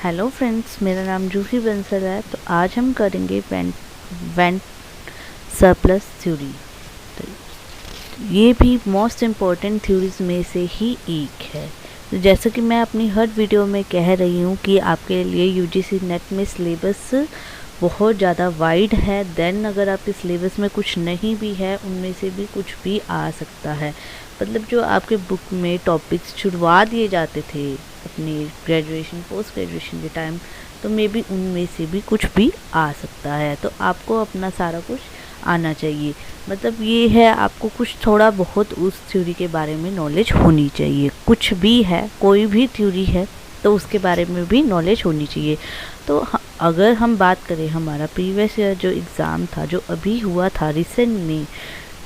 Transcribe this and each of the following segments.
Hello friends, मेरा नाम जूही बंसल है। तो आज हम करेंगे वेंट सरप्लस थ्योरी। तो ये भी मोस्ट इम्पॉर्टेंट थ्योरीज में से ही एक है। तो जैसा कि मैं अपनी हर वीडियो में कह रही हूँ कि आपके लिए यूजीसी नेट में सिलेबस बहुत ज़्यादा वाइड है। देन अगर आपके सिलेबस में कुछ नहीं भी है, उनमें से भी कुछ भी आ सकता है। मतलब जो आपके बुक में टॉपिक्स छुड़वा दिए जाते थे अपनी ग्रेजुएशन पोस्ट ग्रेजुएशन के टाइम, तो मे बी उनमें से भी कुछ भी आ सकता है। तो आपको अपना सारा कुछ आना चाहिए। मतलब ये है, आपको कुछ थोड़ा बहुत उस थ्योरी के बारे में नॉलेज होनी चाहिए। कुछ भी है, कोई भी थ्योरी है तो उसके बारे में भी नॉलेज होनी चाहिए। तो अगर हम बात करें हमारा प्रीवियस ईयर जो एग्ज़ाम था, जो अभी हुआ था रिसेंट में,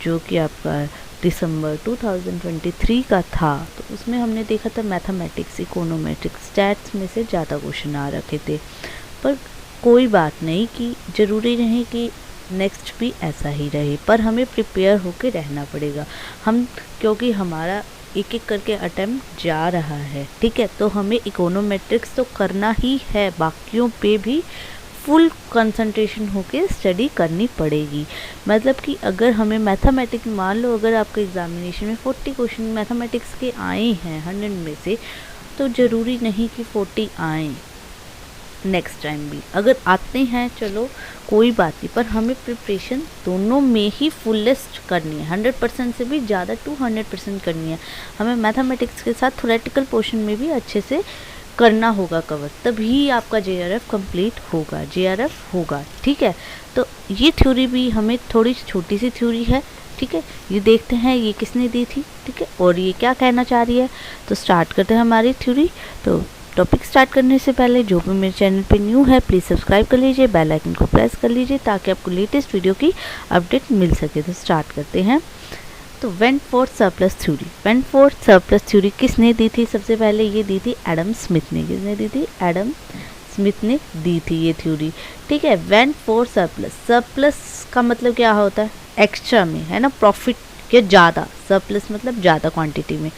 जो कि आपका दिसंबर 2023 का था, तो उसमें हमने देखा था मैथमेटिक्स, इकोनोमेट्रिक्स, स्टैट्स में से ज़्यादा क्वेश्चन आ रखे थे। पर कोई बात नहीं कि ज़रूरी नहीं कि नेक्स्ट भी ऐसा ही रहे, पर हमें प्रिपेयर होकर रहना पड़ेगा। हम क्योंकि हमारा एक एक करके अटेम्प्ट जा रहा है, ठीक है, तो हमें इकोनोमेट्रिक्स तो करना ही है, बाकियों पे भी फुल कंसंट्रेशन होकर स्टडी करनी पड़ेगी। मतलब कि अगर हमें मैथमेटिक्स, मान लो अगर आपके एग्जामिनेशन में 40 क्वेश्चन मैथमेटिक्स के आए हैं 100 में से, तो ज़रूरी नहीं कि 40 आए नेक्स्ट टाइम भी। अगर आते हैं चलो कोई बात नहीं, पर हमें प्रिपरेशन दोनों में ही फुलेस्ट करनी है, 100% से भी ज़्यादा 200% करनी है। हमें मैथमेटिक्स के साथ थ्योरेटिकल पोर्शन में भी अच्छे से करना होगा कवर, तभी आपका जेआरएफ कंप्लीट होगा, जेआरएफ होगा, ठीक है। तो ये थ्योरी भी हमें थोड़ी छोटी सी थ्योरी है, ठीक है। ये देखते हैं ये किसने दी थी, ठीक है, और ये क्या कहना चाह रही है। तो स्टार्ट करते हैं हमारी थ्योरी। तो टॉपिक स्टार्ट करने से पहले जो भी मेरे चैनल पे न्यू है, प्लीज़ सब्सक्राइब कर लीजिए, बेल आइकन को प्रेस कर लीजिए ताकि आपको लेटेस्ट वीडियो की अपडेट मिल सके। तो स्टार्ट करते हैं। तो went fourth surplus theory, went fourth surplus theory किसने दी थी? सबसे पहले ये दी थी एडम स्मिथ ने। किसने दी थी? एडम स्मिथ ने दी थी ये थ्योरी, ठीक है। वेंट फोर्थ सरप्लस, सरप्लस का मतलब क्या होता है? एक्स्ट्रा में, है ना, प्रॉफिट के ज़्यादा, सरप्लस मतलब ज़्यादा क्वांटिटी में।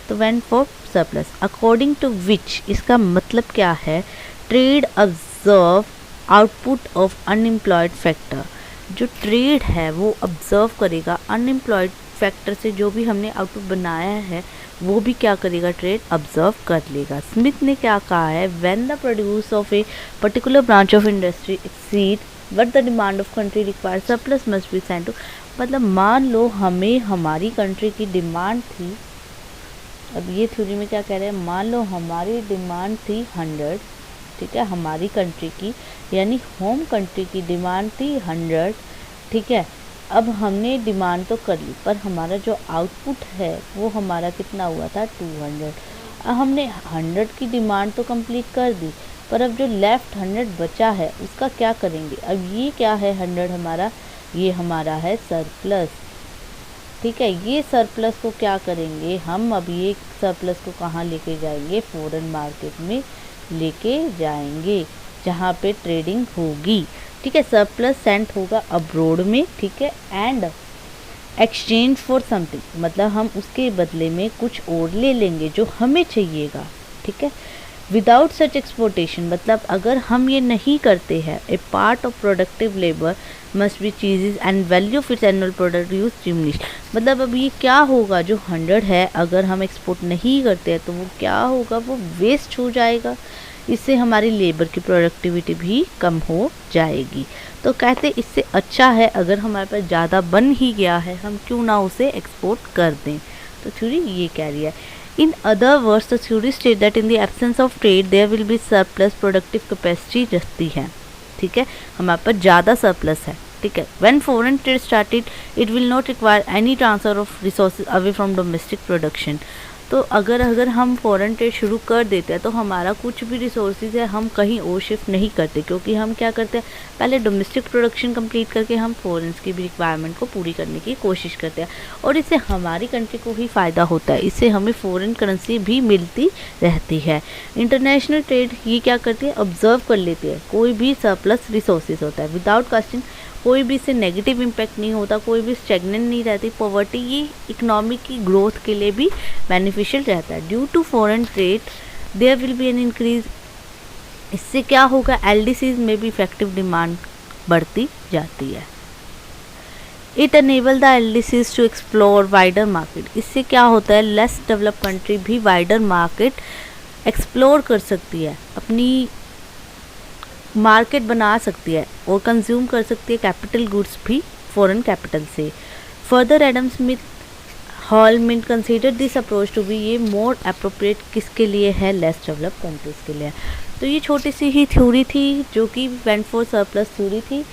तो went for surplus according to which, इसका मतलब क्या है? Trade observe output of unemployed factor. जो ट्रेड है वो ऑब्जर्व करेगा अनएम्प्लॉयड फैक्टर से, जो भी हमने आउटपुट बनाया है वो भी क्या करेगा? ट्रेड ऑब्जर्व कर लेगा। स्मिथ ने क्या कहा है? When the produce of a particular branch of industry exceed what the demand of country require, surplus must be sent to. मतलब मान लो हमें हमारी कंट्री की डिमांड थी, अब ये थ्योरी में क्या कह रहे हैं, मान लो हमारी डिमांड थी 100, ठीक है, हमारी कंट्री की, यानी होम कंट्री की डिमांड थी 100, ठीक है। अब हमने डिमांड तो कर ली, पर हमारा जो आउटपुट है वो हमारा कितना हुआ था? 200। अब हमने 100 की डिमांड तो कंप्लीट कर दी, पर अब जो लेफ्ट 100 बचा है उसका क्या करेंगे? अब ये क्या है? 100 हमारा, ये हमारा है सरप्लस, ठीक है। ये सरप्लस को क्या करेंगे हम? अब ये सरप्लस को कहाँ लेके जाएंगे? फॉरेन मार्केट में लेके जाएंगे, जहाँ पे ट्रेडिंग होगी, ठीक है। सरप्लस सेंट होगा अब्रोड में, ठीक है, एंड एक्सचेंज फॉर समथिंग, मतलब हम उसके बदले में कुछ और ले लेंगे जो हमें चाहिएगा, ठीक है। विदाउट सच एक्सपोर्टेशन, मतलब अगर हम ये नहीं करते हैं, a part of productive labour must be cheeses and value of its annual product use diminish. मतलब अब ये क्या होगा? जो 100 है अगर हम एक्सपोर्ट नहीं करते हैं तो वो क्या होगा? वो वेस्ट हो जाएगा। इससे हमारी लेबर की प्रोडक्टिविटी भी कम हो जाएगी। तो कहते इससे अच्छा है अगर हमारे पास ज़्यादा बन ही गया है, हम क्यों ना उसे एक्सपोर्ट कर दें। तो थ्योरी ये कह रही है। In other words, the theory state that in the absence of trade there will be surplus productive capacity रहती है, ठीक है, हमारे पास ज़्यादा surplus है, ठीक है। When foreign trade started, it will not require any transfer of resources away from domestic production। तो अगर हम फॉरेन ट्रेड शुरू कर देते हैं तो हमारा कुछ भी रिसोर्सेज है हम कहीं और शिफ्ट नहीं करते, क्योंकि हम क्या करते हैं, पहले डोमेस्टिक प्रोडक्शन कंप्लीट करके हम फॉरेन की भी रिक्वायरमेंट को पूरी करने की कोशिश करते हैं, और इससे हमारी कंट्री को ही फ़ायदा होता है, इससे हमें फॉरेन करेंसी भी मिलती रहती है। इंटरनेशनल ट्रेड ये क्या करती है? ऑब्जर्व कर लेती है कोई भी सरप्लस रिसोर्सेज होता है, विदाउट कास्टिंग कोई भी इससे नेगेटिव इम्पैक्ट नहीं होता, कोई भी स्टेगनेंट नहीं रहती पॉवर्टी, ये इकोनॉमी की ग्रोथ के लिए भी बेनिफिशियल रहता है। Due to foreign trade there will be an increase इससे क्या होगा, एलडीसीज में भी इफेक्टिव डिमांड बढ़ती जाती है। It enable the LDCs to explore wider market. इससे क्या होता है, लेस डेवलप कंट्री भी वाइडर मार्केट एक्सप्लोर कर सकती है, अपनी मार्केट बना सकती है और कंज्यूम कर सकती है कैपिटल गुड्स भी फॉरेन कैपिटल से। Further Adam Smith hall mint consider this approach to be ये मोर अप्रोप्रिएट किसके लिए है, लेस डेवलप कंट्रीज के लिए। तो ये छोटी सी ही थ्योरी थी जो कि वेंट फॉर सरप्लस थ्योरी थी,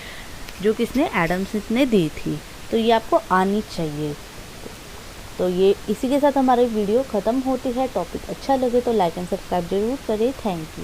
जो किसने, एडम स्मिथ ने दी थी। तो ये आपको आनी चाहिए। तो ये इसी के साथ हमारी वीडियो ख़त्म होती है। टॉपिक अच्छा लगे तो लाइक एंड सब्सक्राइब जरूर करें। Thank you.